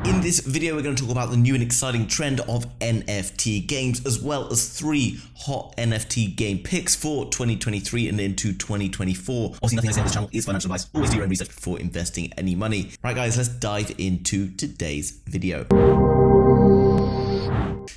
In this video, we're going to talk about the new and exciting trend of NFT games, as well as 3 hot NFT game picks for 2023 and into 2024. Obviously, nothing I say on this channel is financial advice. Always do your own research before investing any money. Right, guys, let's dive into today's video.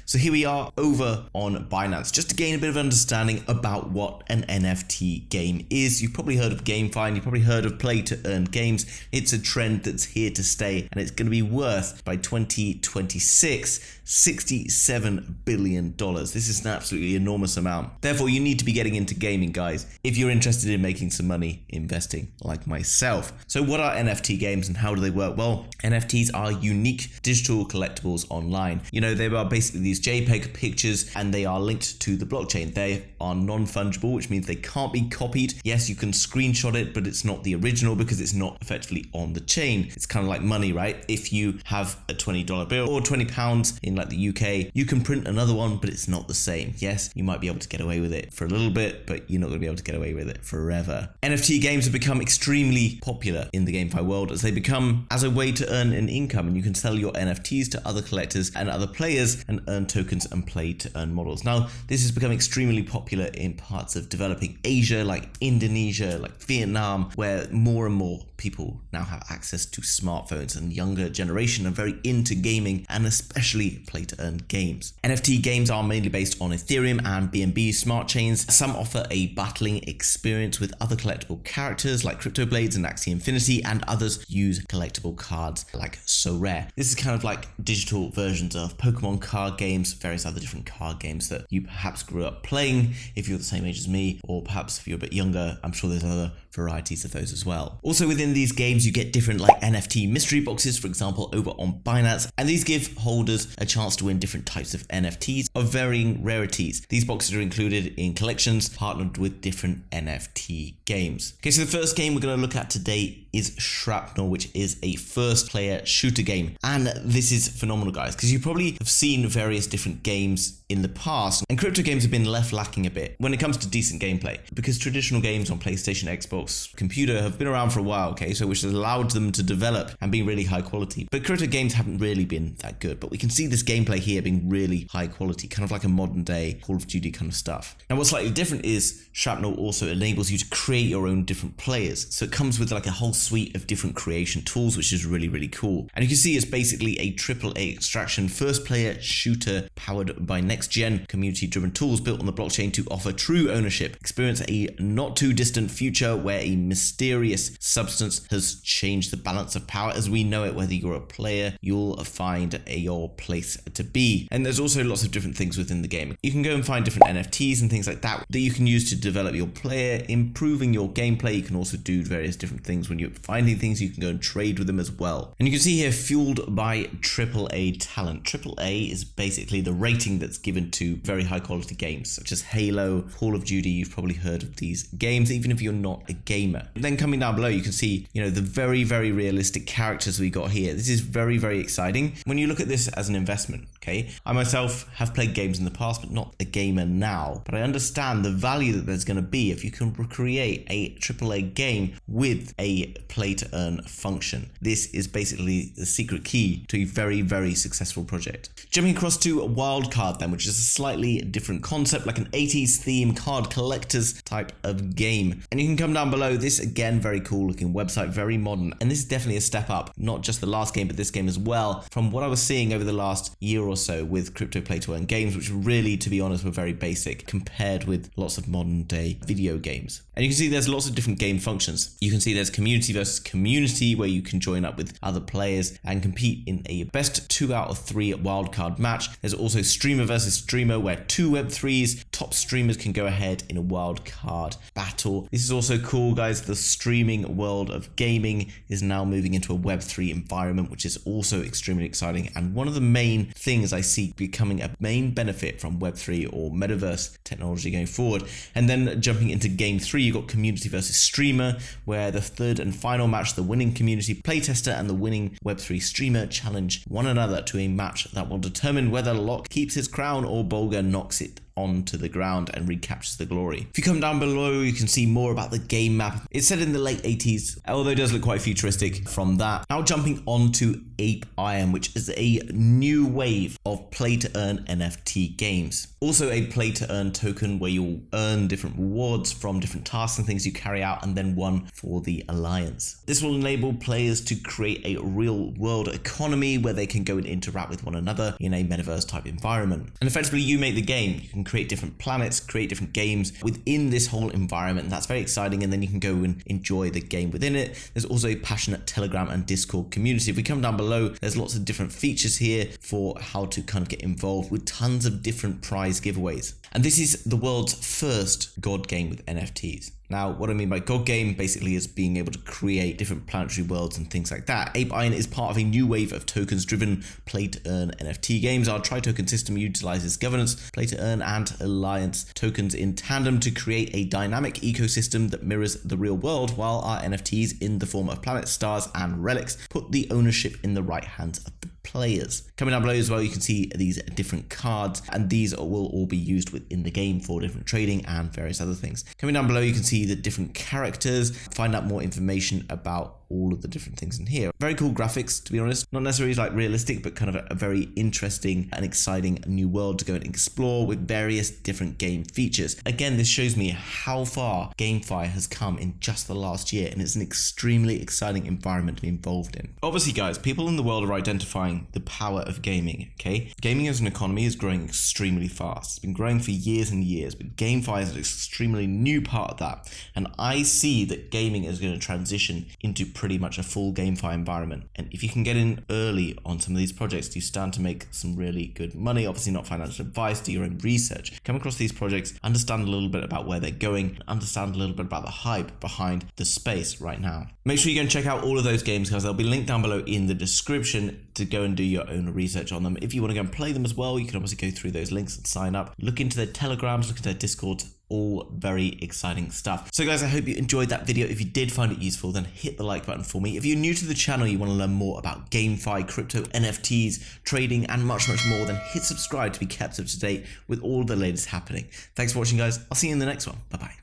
So here we are over on Binance, just to gain a bit of understanding about what an NFT game is. You've probably heard of GameFi, you've probably heard of play to earn games. It's a trend that's here to stay, and it's going to be worth, by 2026, $67 billion. This is an absolutely enormous amount. Therefore, you need to be getting into gaming, guys, if you're interested in making some money investing like myself. So what are NFT games and how do they work? Well, NFTs are unique digital collectibles online. You know, they are basically these JPEG pictures, and they are linked to the blockchain. They are non-fungible, which means they can't be copied. Yes, you can screenshot it, but it's not the original because it's not effectively on the chain. It's kind of like money, right? If you have a $20 bill or £20 in like the UK, you can print another one, but it's not the same. Yes, you might be able to get away with it for a little bit, but you're not going to be able to get away with it forever. NFT games have become extremely popular in the GameFi world as they become as a way to earn an income, and you can sell your NFTs to other collectors and other players and earn tokens and play to earn models. Now, this has become extremely popular in parts of developing Asia, like Indonesia, like Vietnam, where more and more people now have access to smartphones, and younger generation are very into gaming and especially play to earn games. NFT games are mainly based on Ethereum and BNB smart chains. Some offer a battling experience with other collectible characters like Crypto Blades and Axie Infinity, and others use collectible cards like So Rare. This is kind of like digital versions of Pokemon card games, various other different card games that you perhaps grew up playing if you're the same age as me, or perhaps if you're a bit younger, I'm sure there's other varieties of those as well. Also within these games, you get different like NFT mystery boxes, for example, over on Binance, and these give holders a chance to win different types of NFTs of varying rarities. These boxes are included in collections partnered with different NFT games. Okay, so the first game we're going to look at today is Shrapnel, which is a first player shooter game. And this is phenomenal, guys, because you probably have seen various different games in the past, and crypto games have been left lacking a bit when it comes to decent gameplay, because traditional games on PlayStation, Xbox, computer have been around for a while, okay, so which has allowed them to develop and be really high quality. But crypto games haven't really been that good, but we can see this gameplay here being really high quality, kind of like a modern day Call of Duty kind of stuff. Now, what's slightly different is Shrapnel also enables you to create your own different players. So it comes with like a whole suite of different creation tools, which is really, really cool. And you can see it's basically a AAA extraction first player shooter powered by next-gen community-driven tools built on the blockchain to offer true ownership. Experience a not too distant future where a mysterious substance has changed the balance of power as we know it. Whether you're a player, you'll find your place to be. And there's also lots of different things within the game. You can go and find different NFTs and things like that you can use to develop your player, improving your gameplay. You can also do various different things. When you're finding things, you can go and trade with them as well. And you can see here, fueled by AAA talent. AAA is basically the rating that's given to very high quality games such as Halo, Call of Duty. You've probably heard of these games even if you're not a gamer. And then coming down below, you can see, you know, the very, very realistic characters we got here. This is very, very exciting when you look at this as an investment. Okay, I myself have played games in the past, but not a gamer now. But I understand the value that there's going to be if you can recreate a AAA game with a play to earn function. This is basically the secret key to a very, very successful project. Jumping across to Wilcard then, which is a slightly different concept, like an 80s theme card collectors type of game. And you can come down below. This again, very cool looking website, very modern. And this is definitely a step up, not just the last game, but this game as well, from what I was seeing over the last year or so with crypto play to earn games, which really, to be honest, were very basic compared with lots of modern day video games. And you can see there's lots of different game functions. You can see there's community versus community, where you can join up with other players and compete in a best 2 out of 3 wildcard match. There's also streamer versus streamer, where 2 Web3s, top streamers, can go ahead in a wildcard battle. This is also cool, guys. The streaming world of gaming is now moving into a Web3 environment, which is also extremely exciting, and one of the main things I see becoming a main benefit from Web3 or metaverse technology going forward. And then jumping into game 3, you've got community versus streamer, where the third and final match, the winning community playtester and the winning Web3 streamer challenge one another to a match that will determine whether Locke keeps his crown or Bolger knocks it onto the ground and recaptures the glory. If you come down below, you can see more about the game map. It's set in the late 80s, although it does look quite futuristic from that. Now jumping on to APEIRON, which is a new wave of play-to-earn NFT games. Also a play-to-earn token where you'll earn different rewards from different tasks and things you carry out, and then one for the Alliance. This will enable players to create a real-world economy where they can go and interact with one another in a metaverse-type environment. And effectively, you make the game. You can create different planets, create different games within this whole environment. And that's very exciting, and then you can go and enjoy the game within it. There's also a passionate Telegram and Discord community. If we come down below, there's lots of different features here for how to kind of get involved with tons of different prize giveaways. And this is the world's first God game with NFTs. Now, what I mean by God game basically is being able to create different planetary worlds and things like that. APEIRON is part of a new wave of tokens-driven play-to-earn NFT games. Our tri-token system utilizes governance, play-to-earn, and Alliance tokens in tandem to create a dynamic ecosystem that mirrors the real world, while our NFTs in the form of planets, stars, and relics put the ownership in the right hands of the players. Coming down below as well, you can see these different cards, and these will all be used within the game for different trading and various other things. Coming down below, you can see the different characters, find out more information about all of the different things in here. Very cool graphics, to be honest. Not necessarily like realistic, but kind of a very interesting and exciting new world to go and explore with various different game features. Again, this shows me how far GameFi has come in just the last year, and it's an extremely exciting environment to be involved in. Obviously, guys, people in the world are identifying the power of gaming, okay? Gaming as an economy is growing extremely fast. It's been growing for years and years, but GameFi is an extremely new part of that. And I see that gaming is going to transition into pretty much a full GameFi environment. And if you can get in early on some of these projects, you stand to make some really good money. Obviously not financial advice, do your own research. Come across these projects, understand a little bit about where they're going, and understand a little bit about the hype behind the space right now. Make sure you go and check out all of those games, guys. They'll be linked down below in the description to go and do your own research on them. If you want to go and play them as well, you can obviously go through those links and sign up. Look into their Telegrams, look into their Discords. All very exciting stuff. So guys, I hope you enjoyed that video. If you did find it useful, then hit the like button for me. If you're new to the channel, you want to learn more about GameFi, crypto, NFTs, trading, and much, much more, then hit subscribe to be kept up to date with all the latest happening. Thanks for watching, guys. I'll see you in the next one. Bye-bye.